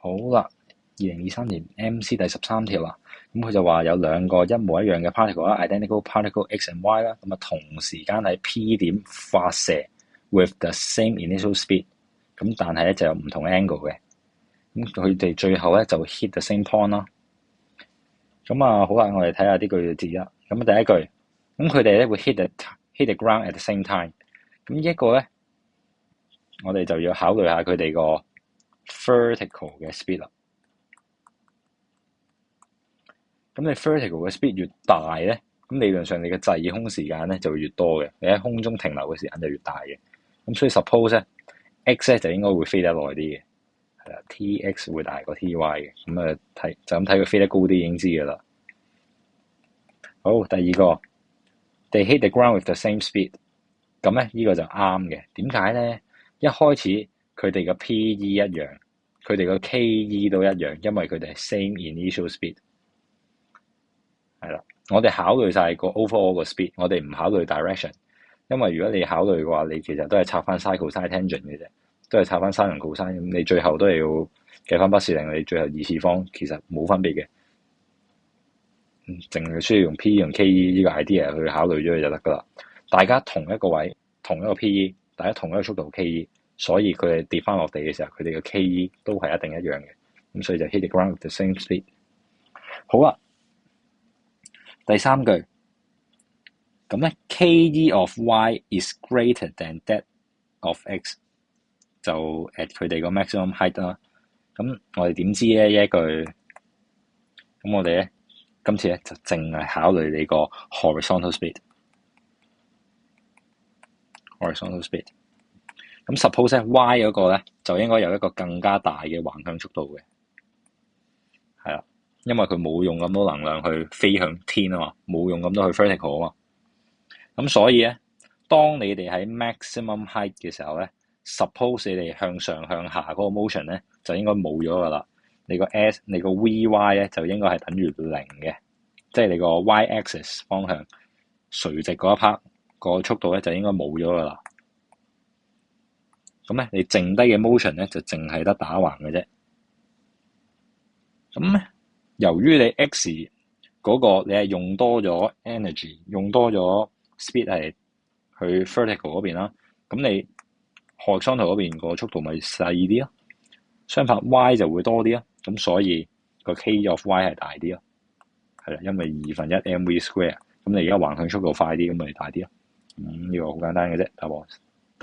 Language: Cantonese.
好啦，2023年 MC 第13條啦，咁佢就話有兩個一模一樣嘅 particle 啦 ，identical particle x and y 啦，咁啊同時間喺 P 點發射 with the same initial speed， 咁但係咧就有唔同 angle 嘅，咁佢哋最後咧就 hit the same point 啦。咁啊好啦，我哋睇下啲句子啦。咁第一句，咁佢哋咧會 hit the ground at the same time， 咁呢一個咧我哋就要考慮下佢哋個 vertical 嘅 speed 啦。咁你 vertical 嘅 speed 越大咧，咁理論上你嘅滯空時間咧就會越多嘅，你喺空中停留嘅時間就越大嘅。咁所以 suppose 咧 x 咧就應該會飛得耐啲嘅，係啦 ，tx 會大過 ty 嘅。咁啊就咁睇佢飛得高啲已經知㗎啦。好，第二個 they hit the ground with the same speed， 咁咧呢個就啱嘅。點解咧？一開始佢哋嘅 PE 一樣，佢哋嘅 KE 都一樣，因為佢哋係 same initial speed。係啦，我哋考慮晒個 overall 個 speed， 我哋唔考慮 direction， 因為如果你考慮嘅話，你其實都係拆翻 sin cosine tangent 嘅啫，都係拆翻 sin 同 cosine， 咁你最後都係要計翻畢氏令，你最後二次方其實冇分別嘅，淨係需要用 PE 同 KE 呢個 idea 去考慮咗佢就得噶啦。大家同一個位，同一個 PE， 大家同一個速度 KE， 所以佢哋跌翻落地嘅時候，佢哋嘅 KE 都係一定一樣嘅，咁所以就 hit the ground with the same speed。好啦。第三句，咁咧 KE of y is greater than that of x， 就 at 佢哋個 maximum height 啦。咁我哋點知咧呢一句？咁我哋咧今次咧就淨係考慮你個 horizontal speed。咁 suppose 咧 y 嗰個咧就應該有一個更加大嘅橫向速度嘅，係啦。因為佢冇用咁多能量去飛向天啊嘛，冇用咁多去 vertical 啊嘛，咁所以咧，當你哋喺 maximum height 嘅時候咧 ，suppose 你哋向上向下嗰個 motion 咧就應該冇咗噶啦，你個 vy 咧就應該係等於0嘅，即係你個 y axis 方向垂直嗰一 part 個速度咧就應該冇咗噶啦。咁咧，你剩低嘅 motion 咧就淨係得打橫嘅啫。咁咧，由於你 x 嗰個你係用多咗 energy， 用多咗 speed 係去 vertical 嗰邊啦，咁你 horizontal 嗰邊個速度咪細啲咯。相反 y 就會多啲咯，咁所以個 KE of y 係大啲咯。係啦，因為2/1 mv square， 咁你而家橫向速度快啲，咁咪大啲咯。呢個好簡單嘅啫，答案。